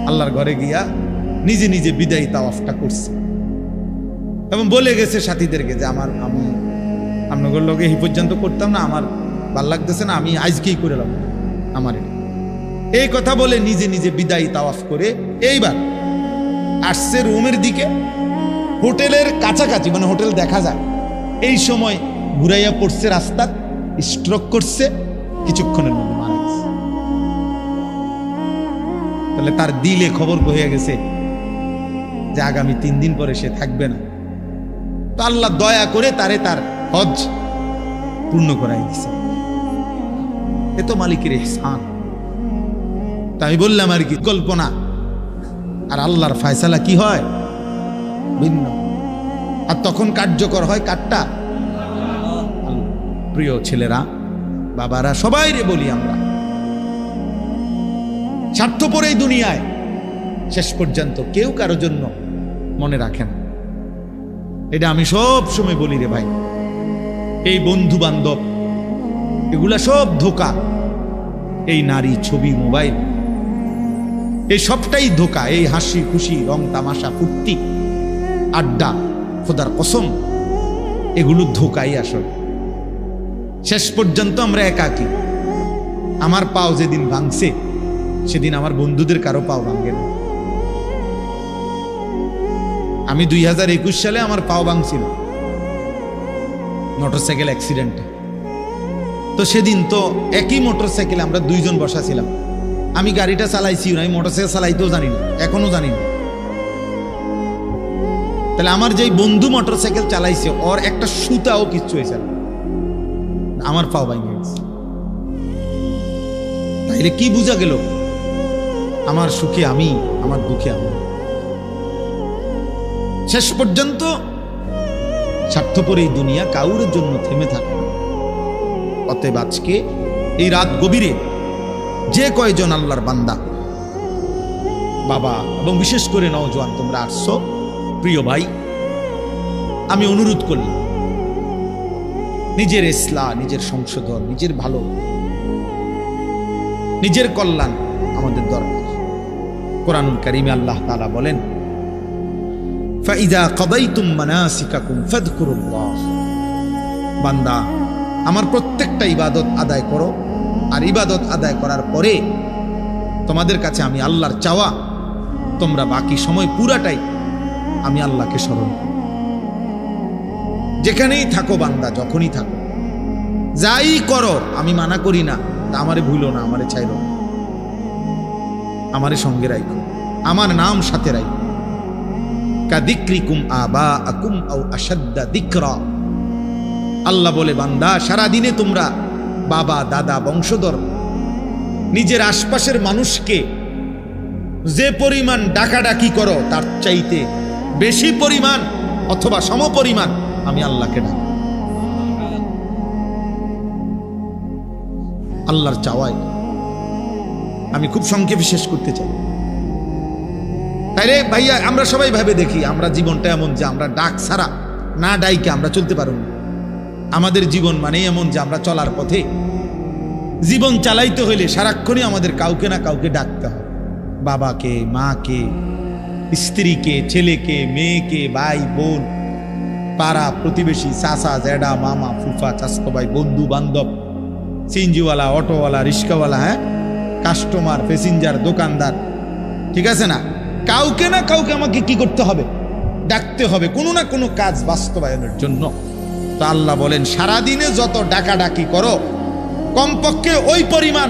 আল্লাহর ঘরে গিয়া নিজে নিজে বিদায়ী তাওয়াফটা করছে এবং বলে গেছে সাথীদেরকে যে আমি আপনাদের লগে এই পর্যন্ত করতাম না, আমার ভাল লাগতেছে না, আমি আজকেই করে লাম আমার। এই কথা বলে নিজে নিজে বিদায়ী তাওয়াফ করে এইবার আসছে রুমের দিকে, হোটেলের কাছাকাছি, মানে হোটেল দেখা যায়, এই সময় ঘুরাইয়া পড়ছে রাস্তা, স্ট্রোক করছে, কিছুক্ষণের মধ্যে মারা গেছে। তাহলে তার দিলে খবর হয়ে গেছে যে আগামী 3 দিন পরে সে থাকবে না। তো আল্লাহ দয়া করে তারে তার হজ পূর্ণ করাই দিছে, এ তো মালিকের ইহসান। তাই বললাম আর কি, কল্পনা আর আল্লাহর ফয়সালা কি হয় ভিন্ন, আর তখন কার্যকর হয় কারটা? প্রিয় ছেলেরা, বাবারা, সবাই রে বলি, আমরা স্বার্থপর এই দুনিয়ায় শেষ পর্যন্ত কেউ কারোর জন্য মনে রাখে না। এটা আমি সব সময় বলি রে ভাই, এই বন্ধু বান্ধব এগুলা সব ধোঁকা। এই নারী, ছবি, মোবাইল এই সবটাই ধোকা। এই হাসি খুশি রং তামাশা ফুর্তি আড্ডা, খোদার কসম এগুলো ধোকাই আসলে। শেষ পর্যন্ত আমরা একাকী। আমার পাও যেদিন ভাঙছে সেদিন আমার বন্ধুদের কারো পাও ভাঙে না। আমি 2021 সালে আমার পাও ভাঙছিল মোটরসাইকেল অ্যাক্সিডেন্টে। তো সেদিন তো একই মোটরসাইকেলে আমরা দুইজন বসা ছিলাম। আমি গাড়িটা চালাইছি না, আমি মোটরসাইকেল চালাইতেও জানি না, এখনো জানি না। তাহলে আমার যেই বন্ধু মোটরসাইকেল চালাইছে ওর একটা সুতাও কিচ্ছু হয়েছে না, আমার পাও ভাঙে গেছে। তাইলে কি বোঝা গেল? আমার সুখে আমি, আমার দুঃখে আমি। শেষ পর্যন্ত স্বার্থপর এই দুনিয়া কাউরের জন্য থেমে থাকে না। অতএব আজকে এই রাত গভীরে যে কয়জন আল্লাহর বান্দা বাবা এবং বিশেষ করে নওজোয়ান তোমরা আসছো, প্রিয় ভাই, আমি অনুরোধ করলাম নিজের ইসলাহ, নিজের সংশোধন, নিজের ভালো, নিজের কল্যাণ আমাদের দরকার। কোরআনুল কারীমে আল্লাহ তাআলা বলেন, ফাইযা কাদাইতুম মানাসিকাকুম ফাযকুরুল্লাহ। বান্দা, আমার প্রত্যেকটা ইবাদত আদায় করো, আর ইবাদত আদায় করার পরে তোমাদের কাছে আমি আল্লাহর চাওয়া তোমরা বাকি সময় পুরাটাই আমি আল্লাহকে স্মরণ করো। যেখানেই থাকো বান্দা, যখনই থাকো, যাই করো, আমি মানা করি না, তা আমারে ভুলো না, আমারে চাইরো না, আমারে সঙ্গে রাখো, আমার নাম সাথে রাখো। কাদিক্রিকুম আবাআকুম আও আশাদ্দা যিকরা। আল্লাহ বলে, বান্দা সারাদিনে তোমরা বাবা দাদা বংশধর নিজের আশপাশের মানুষকে যে পরিমাণ ডাকাডাকি করো তার চাইতে বেশি পরিমাণ অথবা সমপরিমাণ আমি আল্লাহকে ডাকি। আল্লাহর চাওয়াই আমি খুব সংক্ষেপে শেষ করতে চাই। তাইলে ভাইয়া আমরা সবাই ভাবে দেখি, আমরা জীবনটা এমন যে আমরা ডাক ছাড়া না ডাইকে আমরা চলতে পারব না। আমাদের জীবন মানে এমন যে আমরা চলার পথে জীবন চালাইতে হইলে সারাক্ষণই আমাদের কাউকে না কাউকে ডাকতে হয়। বাবাকে, মাকে, স্ত্রীকে, ছেলেকে, মেয়েকে, ভাই বোন, পাড়া প্রতিবেশী, চাচা জ্যাডা, মামা ফুফা, চাচতো ভাই, বন্ধু বান্ধব, সিএনজিওয়ালা, অটোওয়ালা, রিক্সাওয়ালা, হ্যাঁ, কাস্টমার, প্যাসেঞ্জার, দোকানদার, ঠিক আছে না? কাউকে না কাউকে আমাকে কি করতে হবে? ডাকতে হবে কোনো না কোনো কাজ বাস্তবায়নের জন্য। তো আল্লাহ বলেন, সারাদিনে যত ডাকাডাকি করো কমপক্ষে ওই পরিমাণ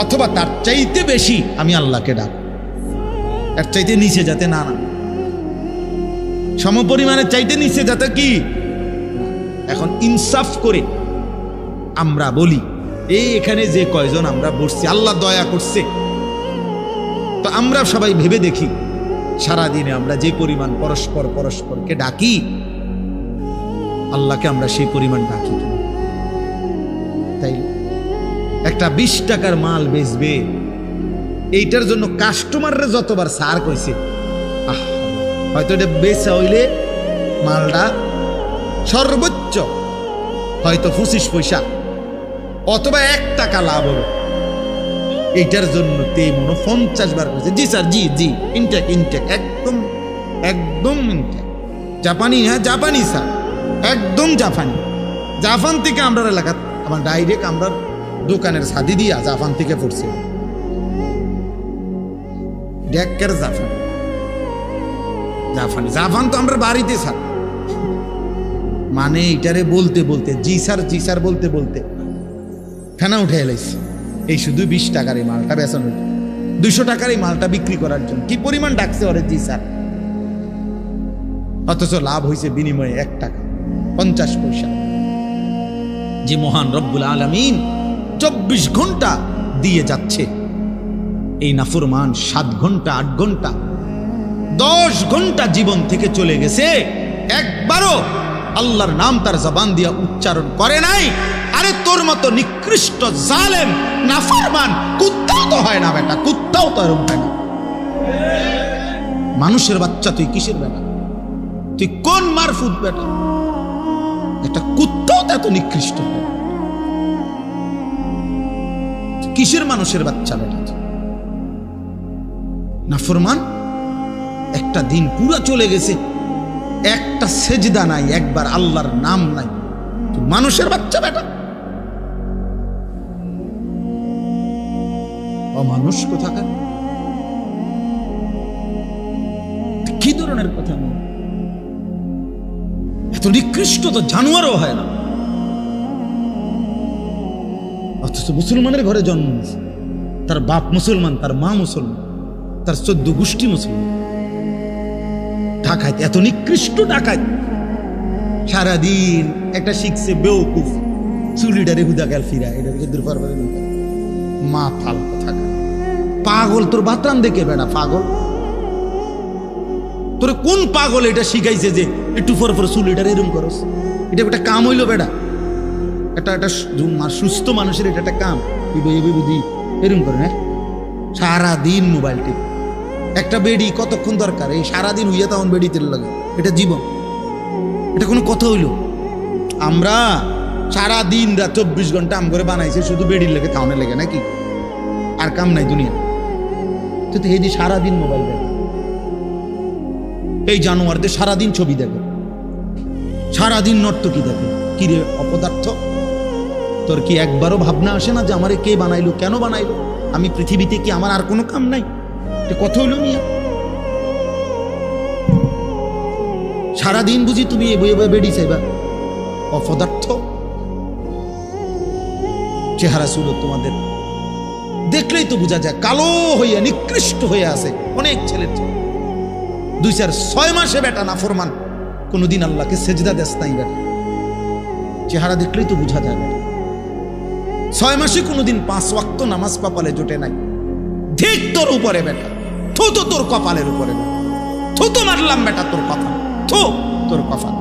অথবা তার চাইতে বেশি আমি আল্লাহকে ডাক। এর চাইতে নিচে যাতে না, সমপরিমাণের চাইতে নিচে যাতে কি। এখন ইনসাফ করে আমরা বলি, এখানে যে কয়জন আমরা বসছি আল্লাহ দয়া করছে, তো আমরা সবাই ভেবে দেখি সারাদিনে আমরা যে পরিমাণ পরস্পরকে ডাকি, আল্লাহকে আমরা সেই পরিমাণ ডাকি। তাই একটা 20 টাকার মাল বেচবে, এইটার জন্য কাস্টমাররা যতবার সার কইছে, হয়তো এটা বেচা হইলে মালটা সর্বোচ্চ হয়তো 25 পয়সা অথবা 1 টাকা লাভ হবে। এইটার জন্য তে মনে 50 বার কইছে, জি স্যার, জি জি, ইনটেক একদম ইনটেক, জাপানি, হ্যাঁ জাপানি স্যার, একদম জাপান থেকে আমরা এলাকা আমার ডাইরেক্ট আমরা দোকানের ছাদি দিয়া জাপান থেকে পড়ছে ডেকের জাপান তো আমরা বাড়িতে স্যার, মানে এটারে বলতে বলতে জি স্যার বলতে ফেনা উঠে এলাইছি। এই শুধু 20 টাকার এই মালটা বেচানো, 200 টাকার এই মালটা বিক্রি করার জন্য কি পরিমাণ ডাকছে ওরে জি স্যার, অথচ লাভ হয়েছে বিনিময়ে 1 টাকা 50 পয়সা। যে মহান রব্বুল আলামিন 24 ঘন্টা দিয়ে যাচ্ছে, এই নাফরমান 7 ঘন্টা 8 ঘন্টা 10 ঘন্টা জীবন থেকে চলে গেছে, একবারও আল্লাহর নাম তার জবান দিয়ে উচ্চারণ করে নাই। আরে তোর মতো নিকৃষ্ট জালেম নাফরমান কুত্তাও তো হয় না বেটা, কুত্তাও তো এরকম হয় না। মানুষের বাচ্চা তুই কিসের বেটা? তুই কোন মারফুত বেটা? একটা কুত্তাও তো এত নিকৃষ্ট, কিসের মানুষের বাচ্চা বেটা? নাফরমান, একটা দিন পুরা চলে গেছে, একটা সেজদা নাই, একবার আল্লাহর নাম নাই। তুই মানুষের বাচ্চা বেটা, অমানুষ কোথাকার, কি ধরনের কথা নেই? এত নিকৃষ্ট তো জানোয়ারও হয় না, অথচ মুসলমানের ঘরে জন্ম নিয়েছে। তার বাপ মুসলমান, তার মা মুসলমান, তার 14 গোষ্ঠী মুসলমান। ডাকাত, এত নিকৃষ্ট ডাকাত। সারাদিন একটা শিখছে বেউকুফ, চুলিটারে হুদা গেল ফিরা, এটা দূর পারবে মা ফাল কথা। পাগল তোর বাতরান দেখে বেড়া, পাগল তোর কোন পাগল এটা শিখাইছে যে একটু পর পর চুলিটারে এরম করস? এটা একটা কাম হইলো বেড়া? একটা সুস্থ মানুষের এটা একটা কাম? বুঝি এরম করে না? সারাদিন মোবাইল টিপ। একটা বেডি কতক্ষণ দরকার? এই সারাদিন হইয়া তখন বেডি তেল লাগে, এটা জীবন? এটা কোনো কথা হইল? আমরা সারাদিন রাত 24 ঘন্টা আম করে বানাইছে শুধু বেডির লেগে, তাওনের লেগে নাকি? আর কাম নাই দুনিয়া? তো হেদি সারাদিন মোবাইল দেখে। এই জানোয়ারদের সারাদিন ছবি দেখে, সারাদিন নর্তকী দেখে। কিরে অপদার্থ, তোর কি একবারও ভাবনা আসে না যে আমারে কে বানাইলো, কেন বানাইলো? আমি পৃথিবীতে কি আমার আর কোনো কাম নাই? কথা হইল মিয়া? সারাদিন বুঝি তুমি এভাবে বেড়ি চাইবা? অপদার্থ চেহারা ছিল তোমাদের, দেখলেই তো বোঝা যায় কালো হইয়া নিকৃষ্ট হয়ে আছে অনেক ছেলের। 2-4-6 মাসে বেটা নাফরমান, কোনদিন আল্লাহকে সেজদা দেস নাই বেটা। চেহারা দেখলেই তো বোঝা যায় বেটা। 6 মাসে কোনদিন 5 ওয়াক্ত নামাজ কপালে জোটে নাই। ঠিক তোর উপরে বেটা, থু তো তোর কপালের উপরে, থু তো মারলাম বেটা তোর কথা, থু তোর কপাল।